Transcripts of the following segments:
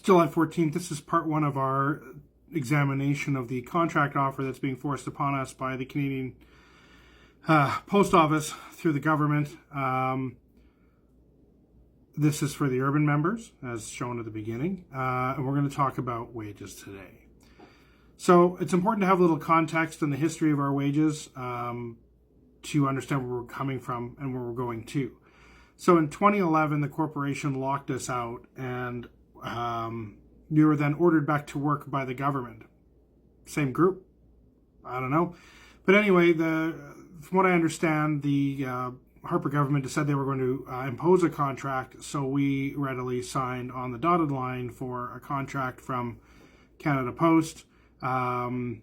July 14th, this is part one of our examination of the contract offer that's being forced upon us by the Canadian Post Office through the government. This is for the urban members, as shown at the beginning, and we're going to talk about wages today. So it's important to have a little context in the history of our wages to understand where we're coming from and where we're going to. So in 2011, the corporation locked us out, and we were then ordered back to work by the government. Same group? I don't know. But anyway, from what I understand, the Harper government decided they were going to impose a contract, so we readily signed on the dotted line for a contract from Canada Post. It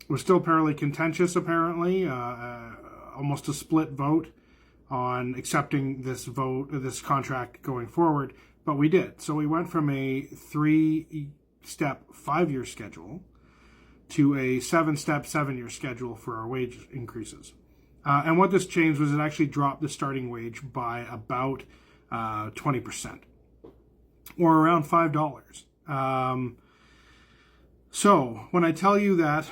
was still fairly contentious, apparently, almost a split vote on accepting this contract going forward, but we did. So we went from a 3-step 5-year schedule to a 7-step 7-year schedule for our wage increases. And what this changed was it actually dropped the starting wage by about 20%, or around $5. So when I tell you that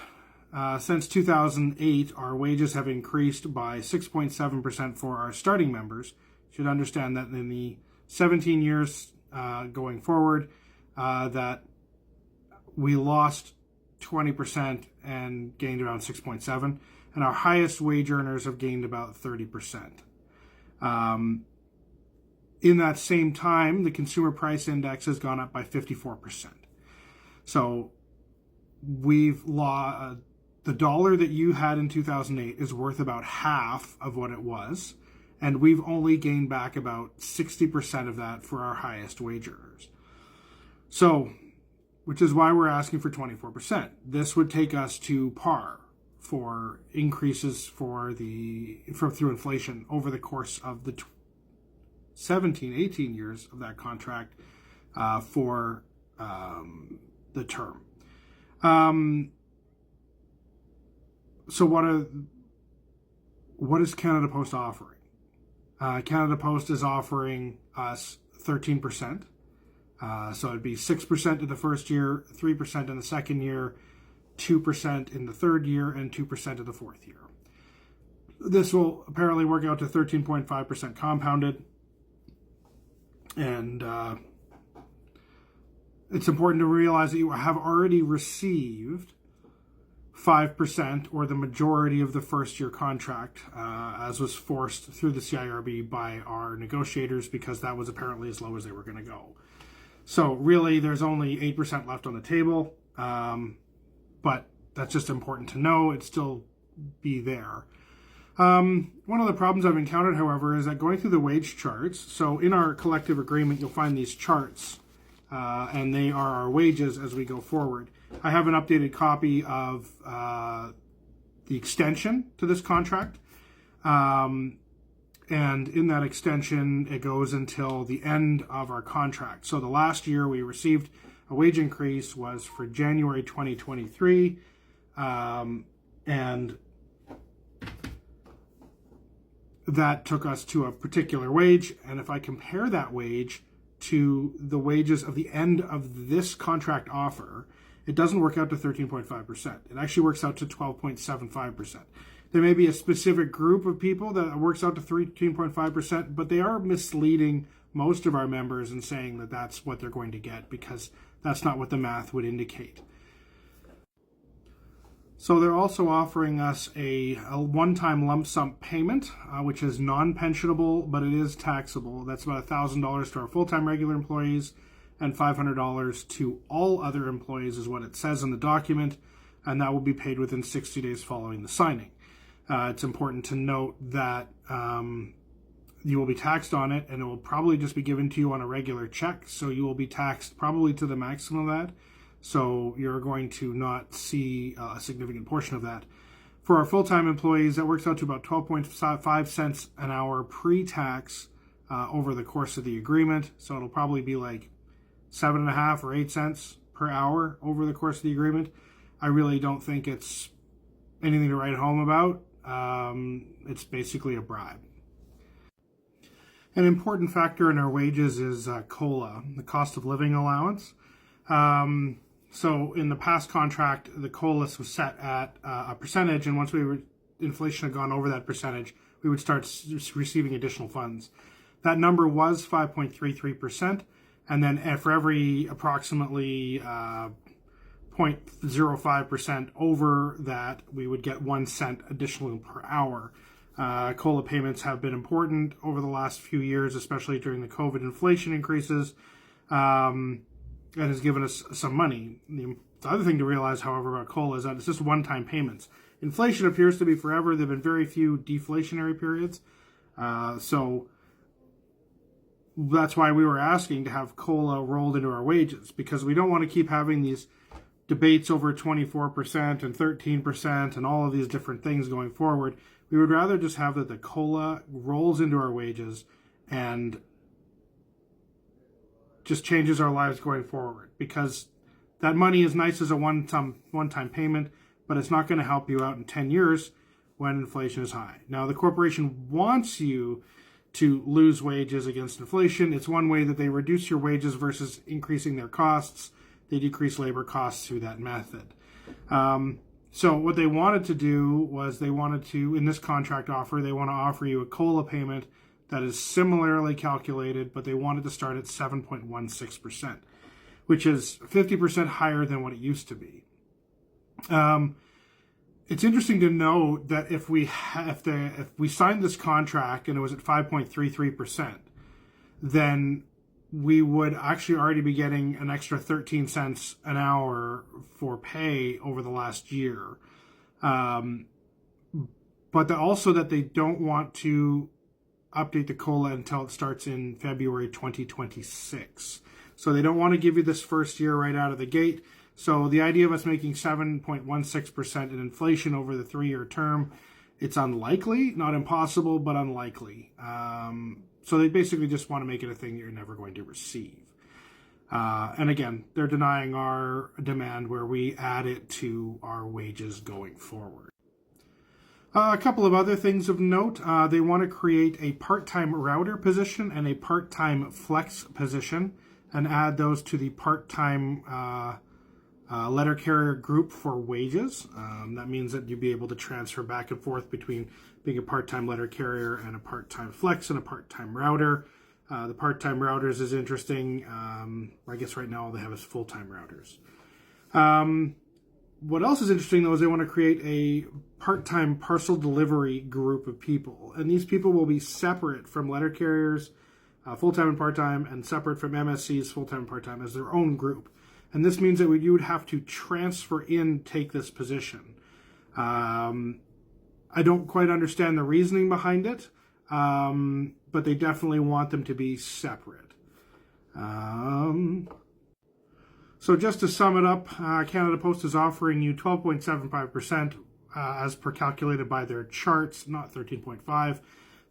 since 2008, our wages have increased by 6.7% for our starting members, you should understand that in the 17 years going forward, that we lost 20% and gained around 6.7%, and our highest wage earners have gained about 30%. In that same time, the consumer price index has gone up by 54%. So we've lost. The dollar that you had in 2008 is worth about half of what it was, and we've only gained back about 60% of that for our highest wage earners. So, which is why we're asking for 24%. This would take us to par for increases through inflation over the course of the 18 years of that contract for the term. So what is Canada Post offering? Canada Post is offering us 13%. So it'd be 6% in the first year, 3% in the second year, 2% in the third year, and 2% in the fourth year. This will apparently work out to 13.5% compounded. And it's important to realize that you have already received 5%, or the majority of the first year contract, as was forced through the CIRB by our negotiators, because that was apparently as low as they were going to go. So really, there's only 8% left on the table, but that's just important to know. It'd still be there. One of the problems I've encountered, however, is that going through the wage charts, so in our collective agreement, you'll find these charts, and they are our wages as we go forward. I have an updated copy of the extension to this contract. And in that extension, it goes until the end of our contract. So the last year we received a wage increase was for January 2023. And that took us to a particular wage. And if I compare that wage to the wages of the end of this contract offer, it doesn't work out to 13.5%. It actually works out to 12.75%. There may be a specific group of people that works out to 13.5%, but they are misleading most of our members in saying that that's what they're going to get, because that's not what the math would indicate. So they're also offering us a one-time lump sum payment, which is non-pensionable, but it is taxable. That's about $1,000 to our full-time regular employees, and $500 to all other employees is what it says in the document, and that will be paid within 60 days following the signing. It's important to note that you will be taxed on it, and it will probably just be given to you on a regular check, so you will be taxed probably to the maximum of that, so you're going to not see a significant portion of that. For our full-time employees, that works out to about 12.5 cents an hour pre-tax over the course of the agreement, so it'll probably be like 7.5 or 8 cents per hour over the course of the agreement. I really don't think it's anything to write home about. It's basically a bribe. An important factor in our wages is COLA, the cost of living allowance. So in the past contract, the COLA was set at a percentage, and once inflation had gone over that percentage, we would start receiving additional funds. That number was 5.33%, and then for every approximately 0.05% over that, we would get 1 cent additional per hour. COLA payments have been important over the last few years, especially during the COVID inflation increases, and has given us some money. The other thing to realize, however, about COLA is that it's just one-time payments. Inflation appears to be forever. There have been very few deflationary periods. So that's why we were asking to have COLA rolled into our wages, because we don't want to keep having these debates over 24% and 13% and all of these different things going forward. We would rather just have that the COLA rolls into our wages and just changes our lives going forward, because that money is nice as a one-time payment, but it's not going to help you out in 10 years when inflation is high. Now, the corporation wants you to lose wages against inflation. It's one way that they reduce your wages versus increasing their costs. They decrease labor costs through that method. So what they wanted to do was in this contract offer, they want to offer you a COLA payment that is similarly calculated, but they wanted to start at 7.16%, which is 50% higher than what it used to be. It's interesting to note that if we signed this contract and it was at 5.33%, then we would actually already be getting an extra 13 cents an hour for pay over the last year. But also that they don't want to update the COLA until it starts in February 2026. So they don't want to give you this first year right out of the gate. So the idea of us making 7.16% in inflation over the 3-year term, it's unlikely, not impossible, but unlikely. So they basically just want to make it a thing you're never going to receive. And again, they're denying our demand where we add it to our wages going forward. A couple of other things of note. They want to create a part-time router position and a part-time flex position and add those to the part-time letter carrier group for wages. That means that you'll be able to transfer back and forth between being a part-time letter carrier and a part-time flex and a part-time router. The part-time routers is interesting. I guess right now all they have is full-time routers. What else is interesting, though, is they want to create a part-time parcel delivery group of people. And these people will be separate from letter carriers, full-time and part-time, and separate from MSCs, full-time and part-time, as their own group. And this means that you would have to take this position. I don't quite understand the reasoning behind it, but they definitely want them to be separate. So just to sum it up, Canada Post is offering you 12.75% as per calculated by their charts, not 13.5.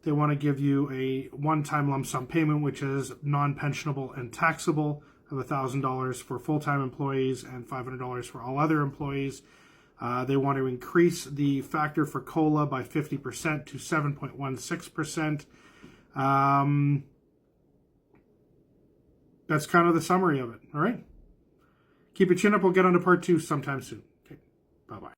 They want to give you a one-time lump sum payment, which is non-pensionable and taxable, of $1,000 for full-time employees and $500 for all other employees. They want to increase the factor for COLA by 50% to 7.16%. That's kind of the summary of it. All right. Keep your chin up. We'll get on to part 2 sometime soon.